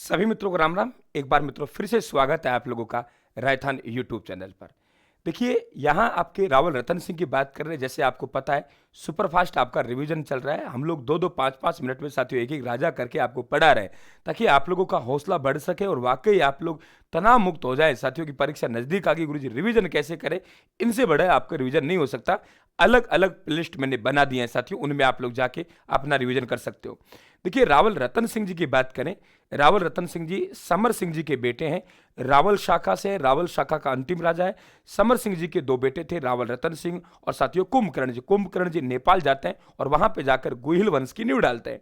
सभी मित्रों को राम राम। एक बार मित्रों फिर से स्वागत है आप लोगों का राजस्थान यूट्यूब चैनल पर। देखिए यहाँ आपके रावल रतन सिंह की बात कर रहे हैं। जैसे आपको पता है सुपरफास्ट आपका रिवीजन चल रहा है। हम लोग 2-2 5-5 मिनट में साथियों एक एक राजा करके आपको पढ़ा रहे हैं ताकि आप लोगों का हौसला बढ़ सके और वाकई आप लोग तनाव मुक्त हो जाए। साथियों की परीक्षा नजदीक आ गई, गुरुजी रिवीजन कैसे करें, इनसे बड़ा आपका रिवीजन नहीं हो सकता। अलग अलग लिस्ट मैंने बना दी है साथियों, उनमें आप लोग जाके अपना रिवीजन कर सकते हो। देखिए रावल रतन सिंह जी की बात करें, रावल रतन सिंह जी समर सिंह जी के बेटे हैं। रावल शाखा से, रावल शाखा का अंतिम राजा है। समर सिंह जी के दो बेटे थे, रावल रतन सिंह और साथियों कुंभकर्ण जी। कुंभकर्ण जी नेपाल जाते हैं और वहां पे जाकर गुहिल वंश की नींव डालते हैं।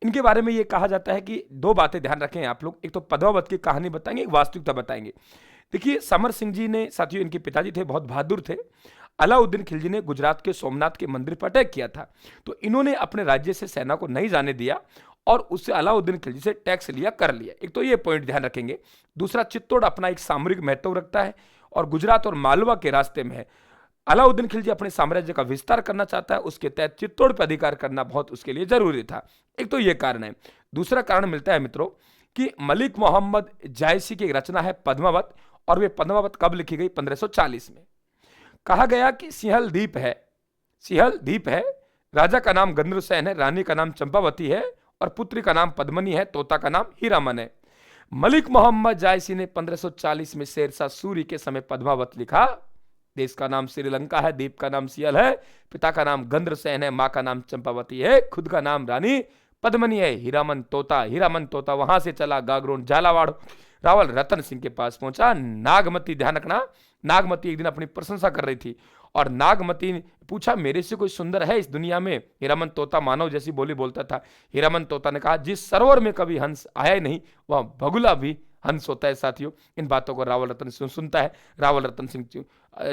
इनके बारे में ये कहा जाता है कि दो बातें ध्यान रखें आप लोग, एक तो पद्मावत की कहानी बताएंगे, एक वास्तविकता बताएंगे। देखिए समर सिंह जी ने, साथियों इनके पिताजी थे, बहुत बहादुर थे। अलाउद्दीन खिलजी ने गुजरात के सोमनाथ के मंदिर पर अटैक किया था, तो इन्होंने अपने राज्य से सेना को नहीं जाने दिया और उससे अलाउद्दीन खिलजी से टैक्स लिया, कर लिया। एक तो ये पॉइंट ध्यान रखेंगे। दूसरा, चित्तौड़ अपना एक सामरिक महत्व रखता है और गुजरात और मालवा के रास्ते में है। अलाउद्दीन खिलजी अपने साम्राज्य का विस्तार करना चाहता है, उसके तहत चित्तौड़ पर अधिकार करना बहुत उसके लिए जरूरी था। एक तो ये कारण है। दूसरा कारण मिलता है मित्रों कि मलिक मोहम्मद जायसी की एक रचना है पद्मावत, और वे पद्मावत कब लिखी गई? 1540 में। कहा गया कि सिंहल द्वीप है, सिंहल द्वीप है, राजा का नाम गंद्रसेन है, रानी का नाम चंपावती है और पुत्री का नाम पद्मनी है, तोता का नाम हीरामन है। मलिक मोहम्मद जायसी ने 1540 में शेरशाह सूरी के समय पद्मावत लिखा। देश का नाम श्रीलंका है, द्वीप का नाम सियल है, पिता का नाम गंद्रसेन है, मां का नाम चंपावती है, खुद का नाम रानी पद्मनी है। हीरामन तोता, हीरामन तोता वहां से चला गागरोन झालावाड़, रावल रतन सिंह के पास पहुंचा। नागमती, ध्यान रखना, नागमती एक दिन अपनी प्रशंसा कर रही थी और नागमती ने पूछा मेरे से कोई सुंदर है इस दुनिया में? हीरामन तोता मानव जैसी बोली बोलता था। हीरामन तोता ने कहा जिस सरोवर में कभी हंस आया ही नहीं वह भगुला भी हंस होता है। साथियों इन बातों को रावल रतन सिंह सुनता है। रावल रतन सिंह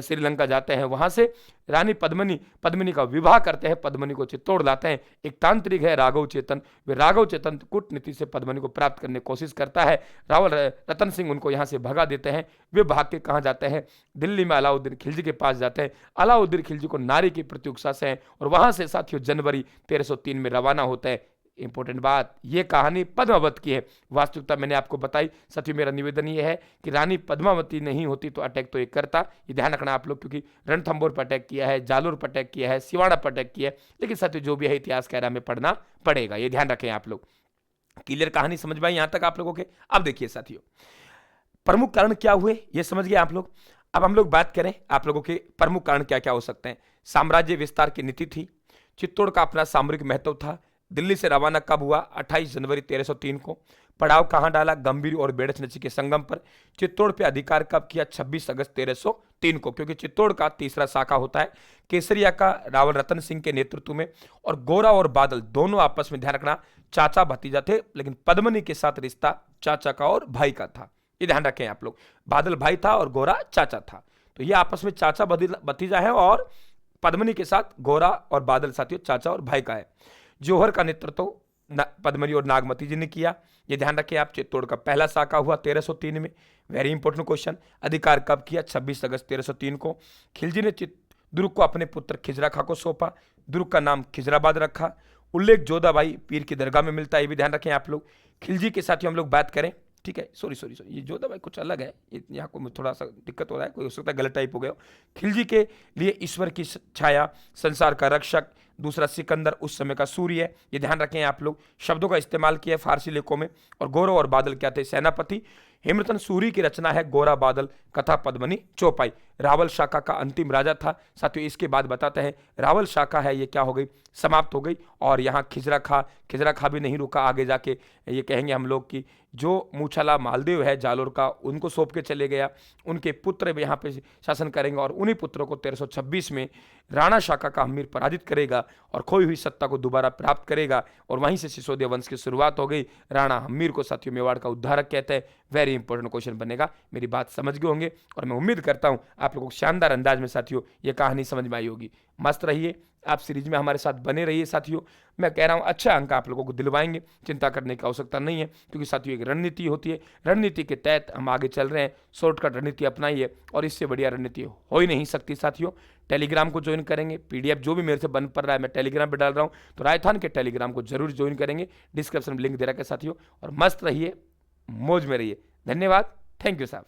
श्रीलंका जाते हैं, वहां से रानी पद्मिनी का विवाह करते हैं, पद्मिनी को चित्तौड़ लाते हैं। एक तांत्रिक है राघव चेतन, वे राघव चेतन कूटनीति से पद्मिनी को प्राप्त करने की कोशिश करता है। रावल रतन सिंह उनको यहां से भगा देते हैं। वे भाग के कहां जाते हैं? दिल्ली में अलाउद्दीन खिलजी के पास जाते हैं। अलाउद्दीन खिलजी को नारी की प्रति उत्साह से हैं और वहां से साथियों जनवरी 1303 में रवाना होता है। इंपॉर्टेंट बात, यह कहानी पद्मावत की है, वास्तविकता मैंने आपको बताई। साथियों मेरा निवेदन यह है कि रानी पद्मावती नहीं होती तो अटैक तो एक करता, ये ध्यान रखना आप लोग, क्योंकि रणथंबोर पर अटैक किया है, जालोर पर अटैक किया है, सिवाड़ा पर अटैक किया है। लेकिन साथियों जो भी है इतिहास कह रहा हमें पढ़ना पड़ेगा, ये ध्यान रखें आप लोग। क्लियर कहानी समझ में आई यहां तक आप लोगों के? अब देखिए साथियों प्रमुख कारण क्या हुए ये समझ गए आप लोग। अब हम लोग बात करें आप लोगों के प्रमुख कारण क्या क्या हो सकते हैं। साम्राज्य विस्तार की नीति थी, चित्तौड़ का अपना सामरिक महत्व था। दिल्ली से रवाना कब हुआ? 28 जनवरी 1303 को। पड़ाव कहां डाला? गंभीर और बेड़च नदी के संगम पर। चित्तौड़ पे अधिकार कब किया? 26 अगस्त 1303 को, क्योंकि चित्तौड़ का तीसरा शाखा होता है केसरिया का रावल रतन सिंह के नेतृत्व में। और गोरा और बादल दोनों आपस में, ध्यान रखना, चाचा भतीजा थे, लेकिन पद्मनी के साथ रिश्ता चाचा का और भाई का था, ये ध्यान रखें आप लोग। बादल भाई था और गोरा चाचा था, तो ये आपस में चाचा भतीजा है और पद्मनी के साथ गोरा और बादल साथियों चाचा और भाई का है। जौहर का नेतृत्व पद्मनी और नागमती जी ने किया, ये ध्यान रखें आप। चित्तौड़ का पहला शाखा हुआ 1303 में। वेरी इंपॉर्टेंट क्वेश्चन, अधिकार कब किया? 26 अगस्त 1303 को। खिलजी ने दुर्ग को अपने पुत्र खिजरा खां को सौंपा, दुर्ग का नाम खिजराबाद रखा। उल्लेख जोधाबाई पीर की दरगाह में मिलता है, ये भी ध्यान रखें आप लोग। खिलजी के साथ हम लोग बात करें, ठीक है, सॉरी ये जोधाबाई कुछ अलग है, यहाँ को थोड़ा सा दिक्कत हो रहा है, कोई हो सकता है गलत टाइप हो गया। खिलजी के लिए ईश्वर की छाया, संसार का रक्षक, दूसरा सिकंदर उस समय का सूर्य, ये ध्यान रखें आप लोग। शब्दों का इस्तेमाल किया फारसी लेखों में। और गौरव और बादल क्या थे? सेनापति। हेमरतन सूरी की रचना है गोरा बादल, कथा पद्मनी चौपाई। रावल शाखा का अंतिम राजा था साथियों। इसके बाद बताते हैं रावल शाखा है ये क्या हो गई? समाप्त हो गई। और यहाँ खिजरा खा भी नहीं रुका, आगे जाके ये कहेंगे हम लोग कि जो मूछाला मालदेव है जालोर का, उनको सौंप के चले गया। उनके पुत्र भी यहाँ पे शासन करेंगे और उन्हीं पुत्रों को 1326 में राणा शाखा का हमीर पराजित करेगा और खोई हुई सत्ता को दोबारा प्राप्त करेगा। और वहीं से सिसोदिया वंश की शुरुआत हो गई। राणा हमीर को साथियों मेवाड़ का उद्धारक कहते हैं। वेरी इंपॉर्टेंट क्वेश्चन बनेगा, मेरी बात समझ गए होंगे और मैं उम्मीद करता हूं आप लोगों को शानदार अंदाज में साथियों ये कहानी समझ में आई होगी। मस्त रहिए, आप सीरीज में हमारे साथ बने रहिए साथियों। मैं कह रहा हूं अच्छा अंक आप लोगों को दिलवाएंगे, चिंता करने की आवश्यकता नहीं है, क्योंकि साथियों एक रणनीति होती है, रणनीति के तहत हम आगे चल रहे हैं। शॉर्टकट रणनीति अपनाइए और इससे बढ़िया रणनीति हो ही नहीं सकती साथियों। टेलीग्राम को ज्वाइन करेंगे, पीडीएफ जो भी मेरे से बन पड़ रहा है मैं टेलीग्राम पे डाल रहा हूं, तो राजस्थान के टेलीग्राम को जरूर ज्वाइन करेंगे, डिस्क्रिप्शन में लिंक दे रखा है साथियों। और मस्त रहिए, मौज में रहिए। धन्यवाद। थैंक यू साहब।